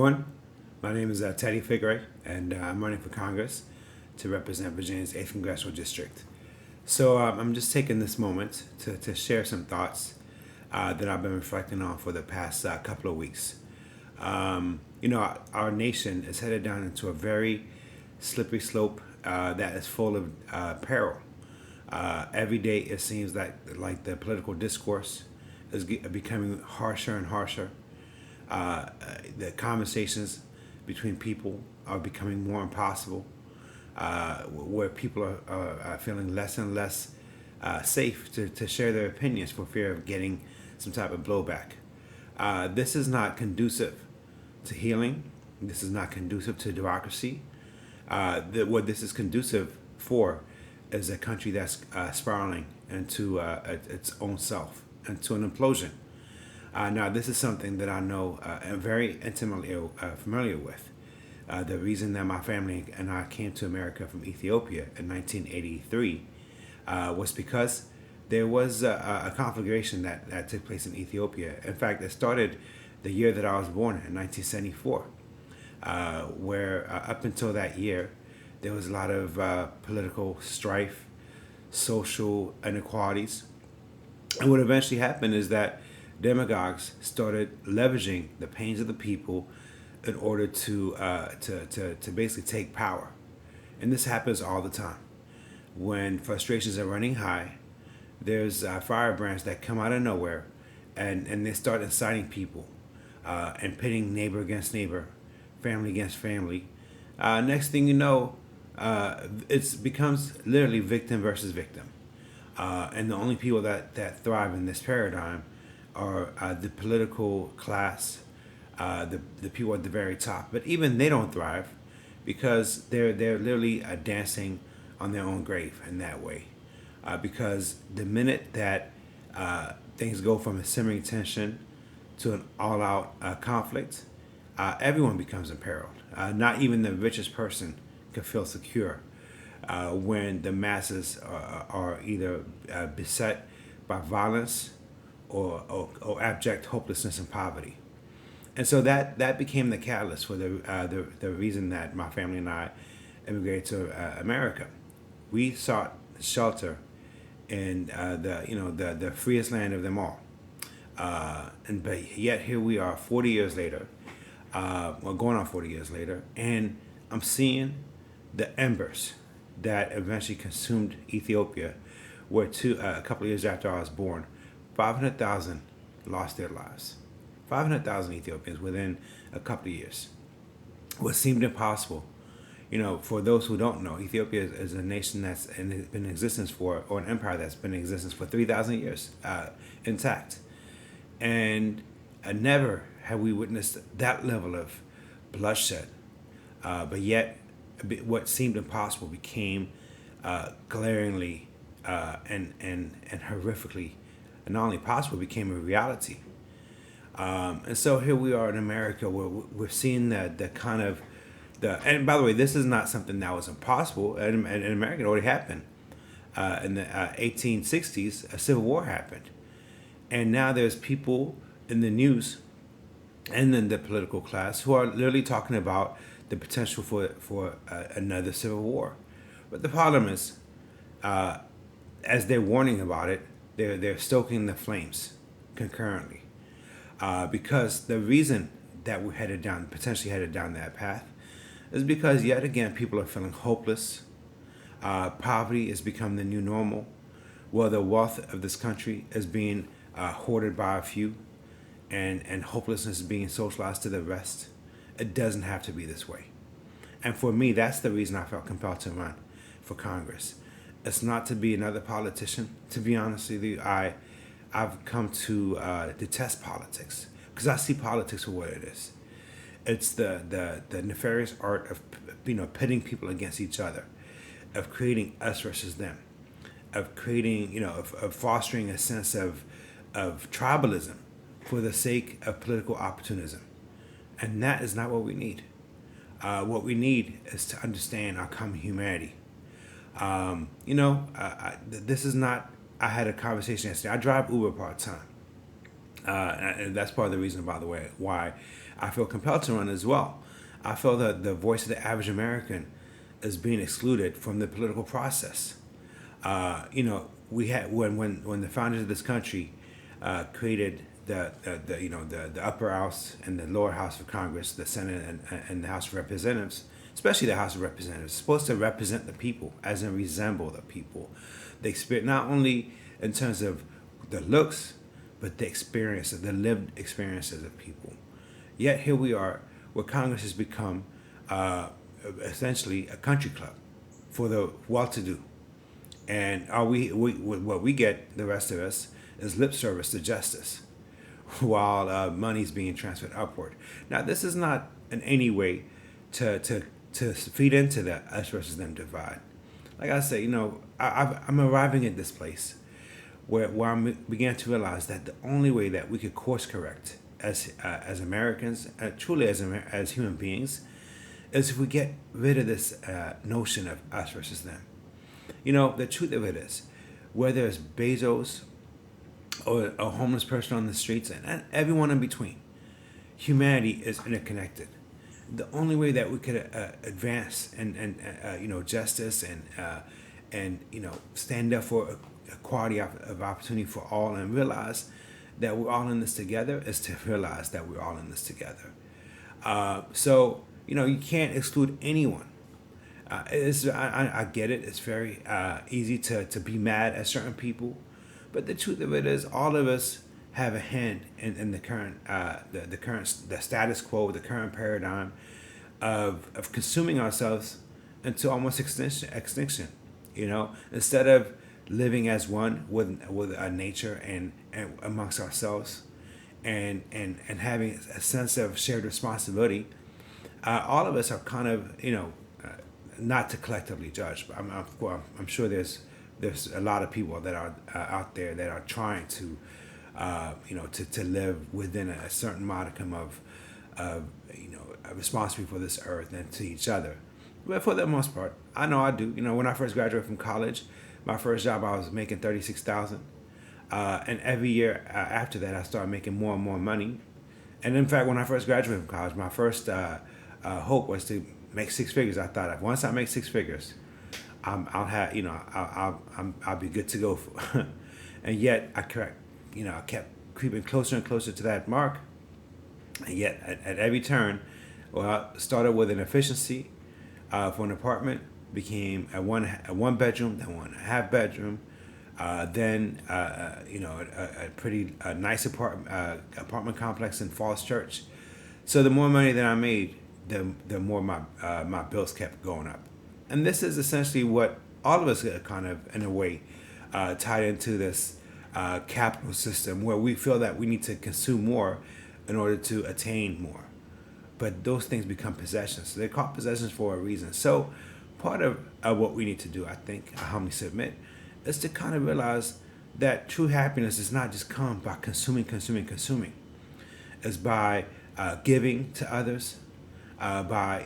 everyone. My name is Teddy Fikre, and I'm running for Congress to represent Virginia's 8th Congressional District. So I'm just taking this moment to share some thoughts that I've been reflecting on for the past couple of weeks. Our nation is headed down into a very slippery slope that is full of peril. Every day it seems like the political discourse is becoming harsher and harsher. The conversations between people are becoming more impossible, where people are feeling less and less safe to share their opinions for fear of getting some type of blowback. This is not conducive to healing. This is not conducive to democracy. What this is conducive for is a country that's spiraling into its own self, into an implosion. Now, this is something that I know and very intimately familiar with. The reason that my family and I came to America from Ethiopia in 1983 was because there was a conflagration that took place in Ethiopia. In fact, it started the year that I was born in 1974, where up until that year, there was a lot of political strife, social inequalities. And what eventually happened is that demagogues started leveraging the pains of the people in order to basically take power. And this happens all the time. When frustrations are running high, there's firebrands that come out of nowhere and they start inciting people and pitting neighbor against neighbor, family against family. Next thing you know, it becomes literally victim versus victim. And the only people that thrive in this paradigm are the political class, the people at the very top. But even they don't thrive because they're literally dancing on their own grave in that way. Because the minute that things go from a simmering tension to an all-out conflict, everyone becomes imperiled. Not even the richest person can feel secure when the masses are either beset by violence or abject hopelessness and poverty. And so that became the catalyst for the reason that my family and I immigrated to America. We sought shelter in the freest land of them all. But yet here we are 40 years later, going on 40 years later, and I'm seeing the embers that eventually consumed Ethiopia, where a couple of years after I was born, 500,000 lost their lives. 500,000 Ethiopians within a couple of years. What seemed impossible, for those who don't know, Ethiopia is a nation that's been in existence or an empire that's been in existence for 3,000 years, intact. And never have we witnessed that level of bloodshed. But yet, what seemed impossible became glaringly and horrifically, and not only possible, became a reality. And so here we are in America, where we're seeing the kind of and by the way, this is not something that was impossible. In America, it already happened. In the 1860s, a civil war happened, and now there's people in the news and in the political class who are literally talking about the potential for another civil war. But the problem is, as they're warning about it, they're stoking the flames concurrently. Because the reason that we're potentially headed down that path, is because yet again people are feeling hopeless. Poverty has become the new normal. Well, the wealth of this country is being hoarded by a few, and hopelessness is being socialized to the rest. It doesn't have to be this way. And for me, that's the reason I felt compelled to run for Congress. It's not to be another politician. To be honest with you, I've come to detest politics because I see politics for what it is. It's the nefarious art of pitting people against each other, of creating us versus them, of creating of fostering a sense of tribalism for the sake of political opportunism, and that is not what we need. What we need is to understand our common humanity. This is not. I had a conversation yesterday. I drive Uber part time. And that's part of the reason, by the way, why I feel compelled to run as well. I feel that the voice of the average American is being excluded from the political process. We had when the founders of this country created the upper house and the lower house of Congress, the Senate and the House of Representatives, especially the House of Representatives, supposed to represent the people, as in resemble the people. They experience not only in terms of the looks, but the experience, the lived experiences of people. Yet here we are, where Congress has become essentially a country club for the well-to-do. And what we get, the rest of us, is lip service to justice, while money's being transferred upward. Now, this is not in any way to feed into the us versus them divide. Like I say, I'm arriving at this place where I began to realize that the only way that we could course correct as Americans, truly as human beings, is if we get rid of this notion of us versus them. The truth of it is, whether it's Bezos or a homeless person on the streets and everyone in between, humanity is interconnected. The only way that we could advance and justice and stand up for equality of opportunity for all and realize that we're all in this together is to realize that we're all in this together. So you can't exclude anyone. I get it. It's very easy to be mad at certain people, but the truth of it is, all of us have a hand in the current the status quo, the current paradigm of consuming ourselves into almost extinction. Instead of living as one with nature and amongst ourselves, and having a sense of shared responsibility, all of us are kind of not to collectively judge, but I'm sure there's a lot of people that are out there that are trying to to live within a certain modicum of responsibility for this earth and to each other. But for the most part, I know I do. When I first graduated from college, my first job I was making $36,000, and every year after that I started making more and more money. And in fact, when I first graduated from college, my first hope was to make six figures. I thought, once I make six figures, I'll be good to go. And yet I kept creeping closer and closer to that mark. And yet at every turn, well, I started with an efficiency for an apartment, became a one bedroom, then one half bedroom, then a pretty nice apartment complex in Falls Church. So the more money that I made, the more my bills kept going up. And this is essentially what all of us are kind of, in a way, tied into this capital system where we feel that we need to consume more in order to attain more. But those things become possessions. So they're called possessions for a reason. So part of what we need to do, I think, I humbly submit, is to kind of realize that true happiness does not just come by consuming. It's by giving to others, by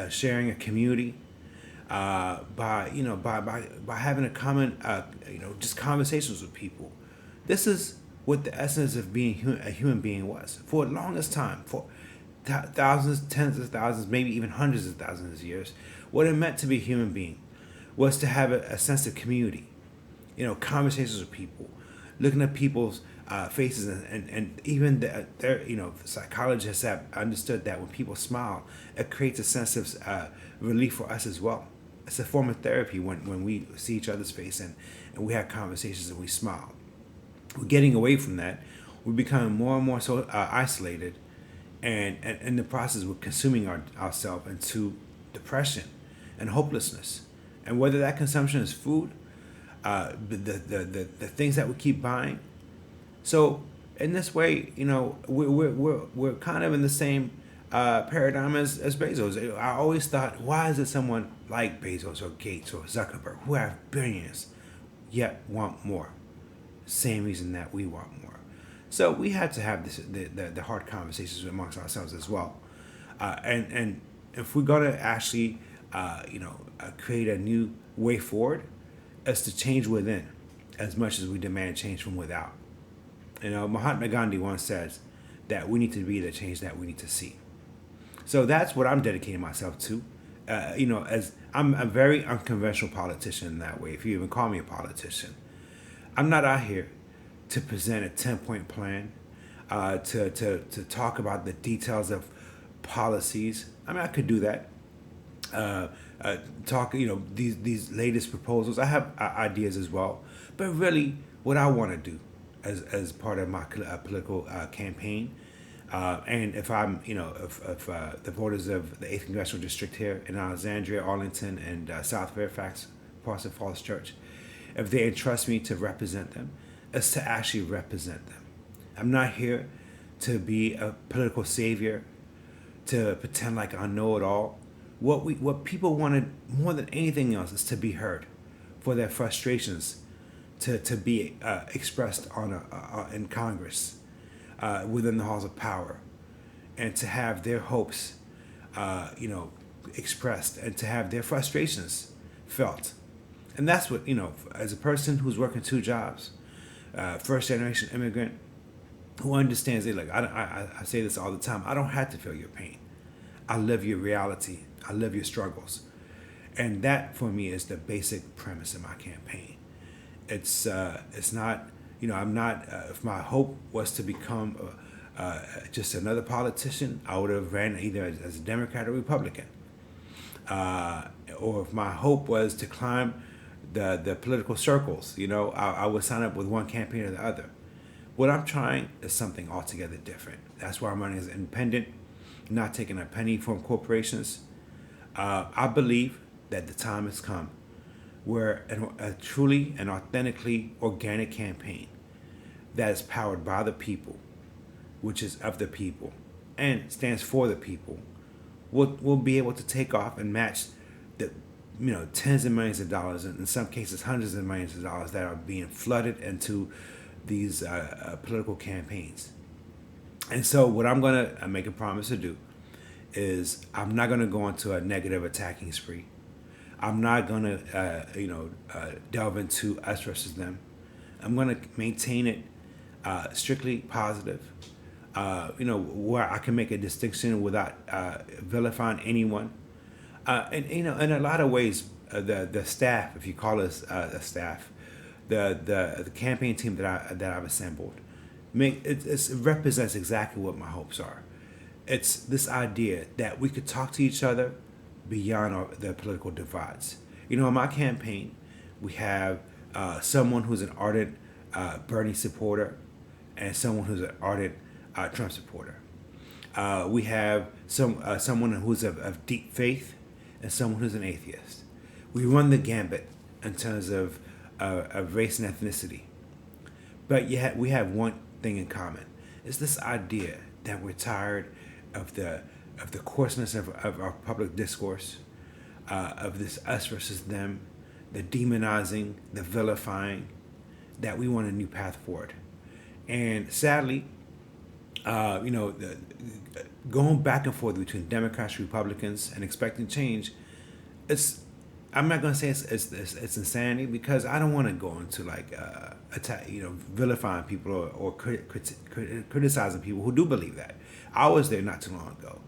sharing a community, by having a common just conversations with people. This is what the essence of being a human being was for the longest time, for thousands, tens of thousands, maybe even hundreds of thousands of years. What it meant to be a human being was to have a sense of community, conversations with people, looking at people's faces, and even psychologists have understood that when people smile, it creates a sense of relief for us as well. It's a form of therapy when we see each other's face and we have conversations and we smile. We're getting away from that. We're becoming more and more so isolated, and in the process, we're consuming ourselves into depression and hopelessness. And whether that consumption is food, the things that we keep buying. So in this way, we're kind of in the same paradigm as Bezos. I always thought, why is it someone like Bezos or Gates or Zuckerberg who have billions yet want more? Same reason that we want more. So we had to have the hard conversations amongst ourselves as well. And if we're going to actually create a new way forward, is to change within as much as we demand change from without. Mahatma Gandhi once says that we need to be the change that we need to see. So that's what I'm dedicating myself to. As I'm a very unconventional politician in that way, if you even call me a politician. I'm not out here to present a 10-point plan, to talk about the details of policies. I mean, I could do that. Uh, Talk, these latest proposals. I have ideas as well. But really, what I want to do as part of my political campaign, and if I'm, if the voters of the 8th Congressional District here in Alexandria, Arlington, and South Fairfax, Parsons Falls Church, if they entrust me to represent them, is to actually represent them. I'm not here to be a political savior, to pretend like I know it all. What people wanted more than anything else is to be heard, for their frustrations to be expressed in Congress, within the halls of power, and to have their hopes, expressed, and to have their frustrations felt. And that's what, as a person who's working two jobs, first generation immigrant who understands it, like I say this all the time, I don't have to feel your pain. I live your reality. I live your struggles. And that for me is the basic premise of my campaign. It's not, I'm not, if my hope was to become just another politician, I would have ran either as a Democrat or Republican. Or if my hope was to climb the political circles, I would sign up with one campaign or the other. What I'm trying is something altogether different. That's why I'm running as independent, not taking a penny from corporations. I believe that the time has come where a truly and authentically organic campaign that is powered by the people, which is of the people, and stands for the people, will be able to take off and match the tens of millions of dollars, and in some cases hundreds of millions of dollars that are being flooded into these political campaigns. And so what I'm going to make a promise to do is I'm not going to go into a negative attacking spree. I'm not going to, delve into us versus them. I'm going to maintain it strictly positive, where I can make a distinction without vilifying anyone. In a lot of ways, the staff, if you call us a staff, the campaign team that I've assembled, it represents exactly what my hopes are. It's this idea that we could talk to each other beyond the political divides. In my campaign, we have someone who's an ardent Bernie supporter and someone who's an ardent Trump supporter. We have someone who's of deep faith and someone who's an atheist. We run the gambit in terms of race and ethnicity. But yet we have one thing in common. It's this idea that we're tired of the coarseness of our public discourse, of this us versus them, the demonizing, the vilifying, that we want a new path forward. And sadly, going back and forth between Democrats and Republicans and expecting change, I'm not going to say it's insanity, because I don't want to go into attack, vilifying people or criticizing people who do believe that. I was there not too long ago.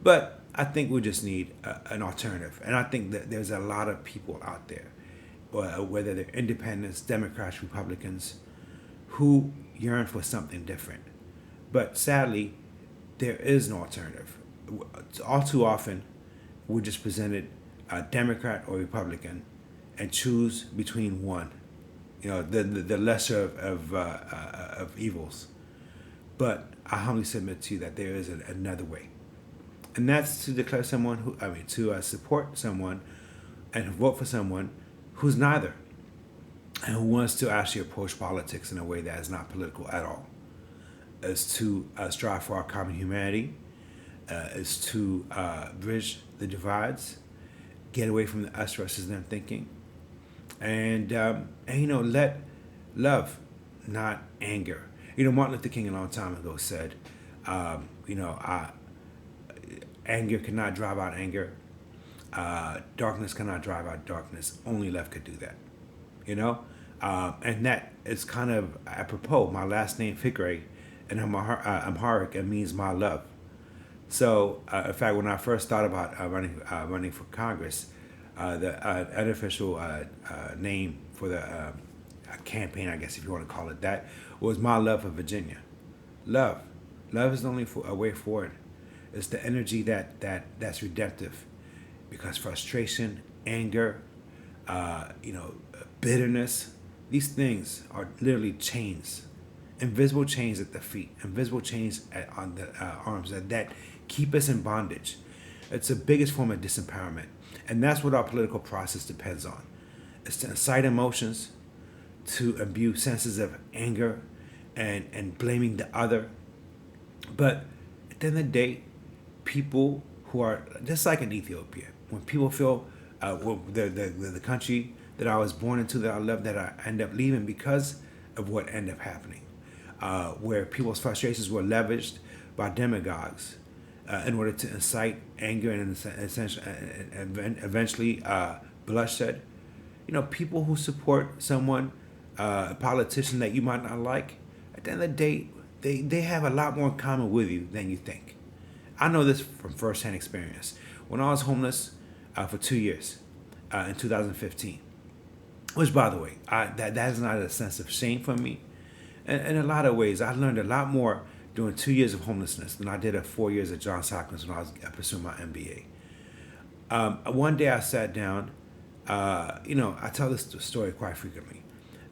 But I think we just need an alternative. And I think that there's a lot of people out there, whether they're independents, Democrats, Republicans, who yearn for something different. But sadly, there is no alternative. All too often, we're just presented a Democrat or Republican and choose between one, the lesser of evils. But I humbly submit to you that there is another way. And that's to declare to support someone and vote for someone who's neither, and who wants to actually approach politics in a way that is not political at all. Is to strive for our common humanity, is to bridge the divides, get away from the us versus them thinking, and let love, not anger. Martin Luther King a long time ago said, anger cannot drive out anger. Darkness cannot drive out darkness. Only love could do that. And that is kind of apropos. My last name Fikre, and Amharic, it means my love. So, in fact, when I first thought about running for Congress, the unofficial name for the campaign, I guess if you want to call it that, was My Love for Virginia. Love, love is the only a way forward. It's the energy that's redemptive, because frustration, anger, bitterness, these things are literally chains, invisible chains at the feet, invisible chains on the arms that keep us in bondage. It's the biggest form of disempowerment. And that's what our political process depends on. It's to incite emotions, to imbue senses of anger and blaming the other. But at the end of the day, people who are just like in Ethiopia, when people feel the country that I was born into, that I love, that I end up leaving because of what ended up happening, where people's frustrations were leveraged by demagogues in order to incite anger and eventually bloodshed. People who support someone, a politician that you might not like, at the end of the day, they have a lot more in common with you than you think. I know this from firsthand experience. When I was homeless for 2 years in 2015, which, by the way, that is not a sense of shame for me. In a lot of ways, I learned a lot more during 2 years of homelessness than I did at 4 years at Johns Hopkins when I was pursuing my MBA. One day I sat down. I tell this story quite frequently.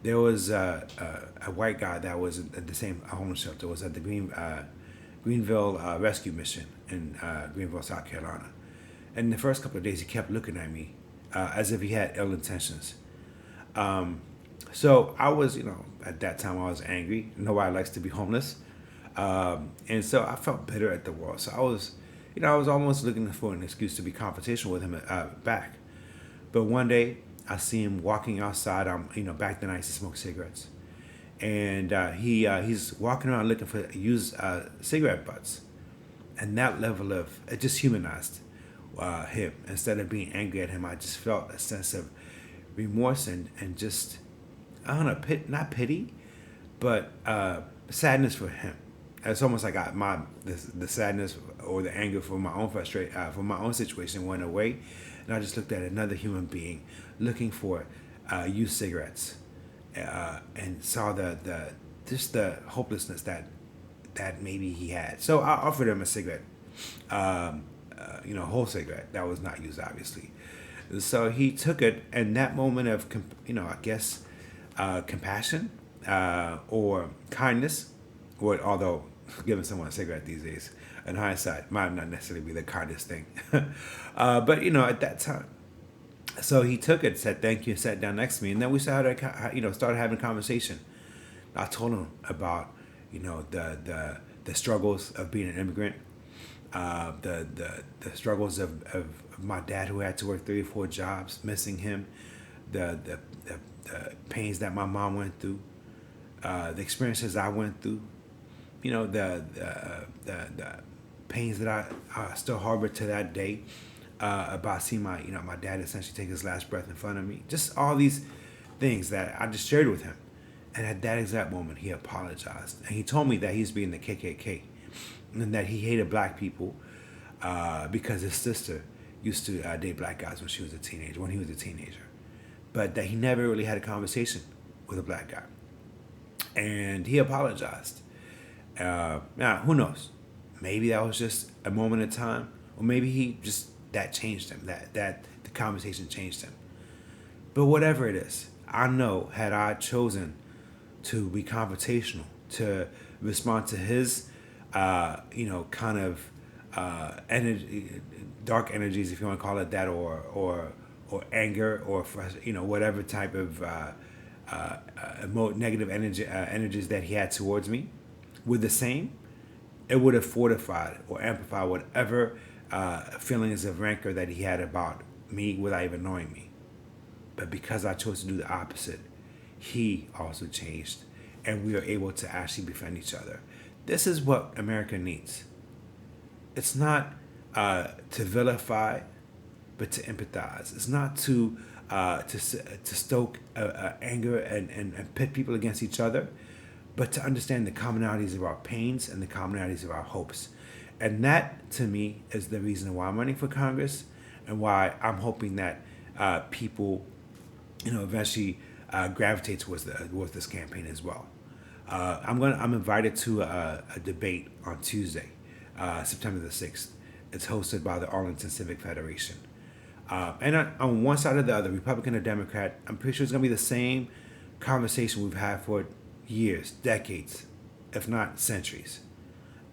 There was a white guy that was at the same homeless shelter. Was at the Greenville Rescue Mission in Greenville, South Carolina. And the first couple of days, he kept looking at me as if he had ill intentions. So I was, at that time I was angry. Nobody likes to be homeless. And so I felt bitter at the world. So I was almost looking for an excuse to be confrontational with him back. But one day I see him walking outside. Back then I used to smoke cigarettes. And he's walking around looking for used cigarette butts. And that level of, it just humanized him. Instead of being angry at him, I just felt a sense of remorse and just, I don't know, not pity, but sadness for him. It's almost like the sadness or the anger for my own for my own situation went away, and I just looked at another human being looking for used cigarettes, and saw the hopelessness that maybe he had. So I offered him a cigarette, whole cigarette that was not used, obviously. So he took it, and that moment of, I guess, compassion or kindness, although giving someone a cigarette these days, in hindsight, might not necessarily be the kindest thing. But, at that time. So he took it, said thank you, and sat down next to me, and then we started having a conversation. I told him about, the struggles of being an immigrant, the struggles of my dad who had to work 3 or 4 jobs, missing him, the pains that my mom went through, the experiences I went through, the pains that I still harbor to that day, about seeing my dad essentially take his last breath in front of me. Just all these things that I just shared with him. And at that exact moment, he apologized. And he told me that he's being the KKK and that he hated black people because his sister used to date black guys when he was a teenager. But that he never really had a conversation with a black guy. And he apologized. Now, who knows? Maybe that was just a moment in time, or maybe that changed him, that the conversation changed him. But whatever it is, I know had I chosen to be confrontational, to respond to his, kind of energy, dark energies, if you want to call it that, or anger, or whatever type of negative energies that he had towards me, with the same, it would have fortified or amplified whatever feelings of rancor that he had about me without even knowing me. But because I chose to do the opposite, he also changed, and we are able to actually befriend each other. This is what America needs. It's not to vilify, but to empathize. It's not to to stoke anger and pit people against each other, but to understand the commonalities of our pains and the commonalities of our hopes. And that, to me, is the reason why I'm running for Congress and why I'm hoping that people, eventually gravitate towards this campaign as well. I'm invited to a debate on Tuesday, September the 6th. It's hosted by the Arlington Civic Federation. And on one side or the other, Republican or Democrat, I'm pretty sure it's going to be the same conversation we've had for years, decades, if not centuries.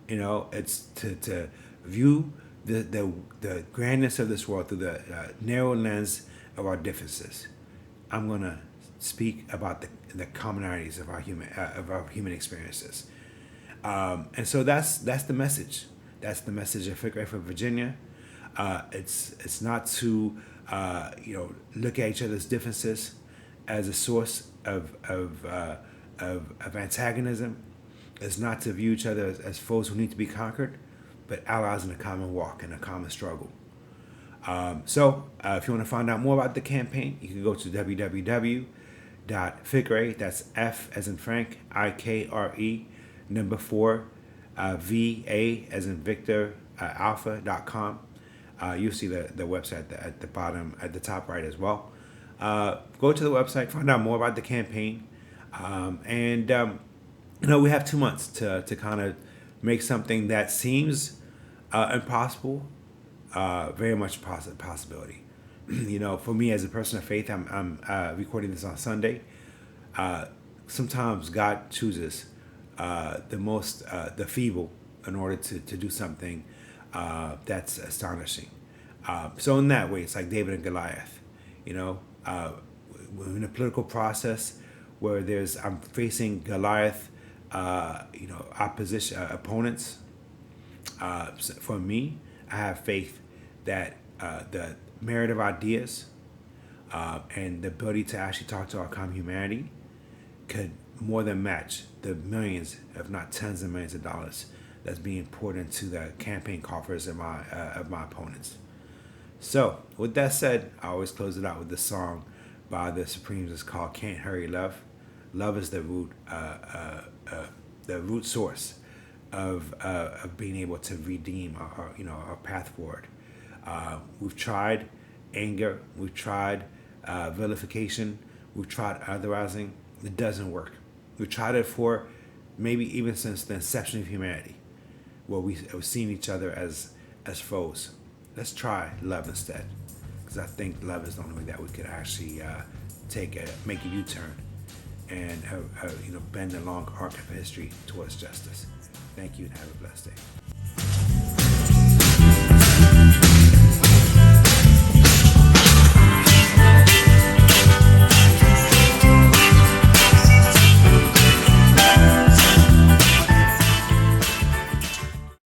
It's to view the grandness of this world through the narrow lens of our differences. I'm going to speak about the commonalities of our human experiences. And so that's the message. That's the message of Fikre for Virginia. It's not to look at each other's differences as a source of antagonism. It's not to view each other as foes who need to be conquered, but allies in a common walk and a common struggle. So if you want to find out more about the campaign, you can go to www.fikre, that's F as in Frank, IKRE, number 4, VA as in Victor, alpha.com. You'll see the website at the bottom, at the top right as well. Go to the website, find out more about the campaign. We have 2 months to kind of make something that seems impossible, very much possibility. For me as a person of faith, I'm recording this on Sunday. Sometimes God chooses the feeble in order to do something that's astonishing. So in that way, it's like David and Goliath. We're in a political process where I'm facing Goliath, opponents. For me, I have faith that the merit of ideas and the ability to actually talk to our common humanity could more than match the millions, if not tens of millions of dollars that's being poured into the campaign coffers of my opponents. So, with that said, I always close it out with this song by the Supremes. It's called "Can't Hurry Love." Love is the root source of being able to redeem our path forward. We've tried anger, we've tried vilification, we've tried otherizing. It doesn't work. We've tried it for maybe even since the inception of humanity, where we've seen each other as foes. Let's try love instead, because I think love is the only way that we could actually make a U-turn and bend the long arc of history towards justice. Thank you and have a blessed day.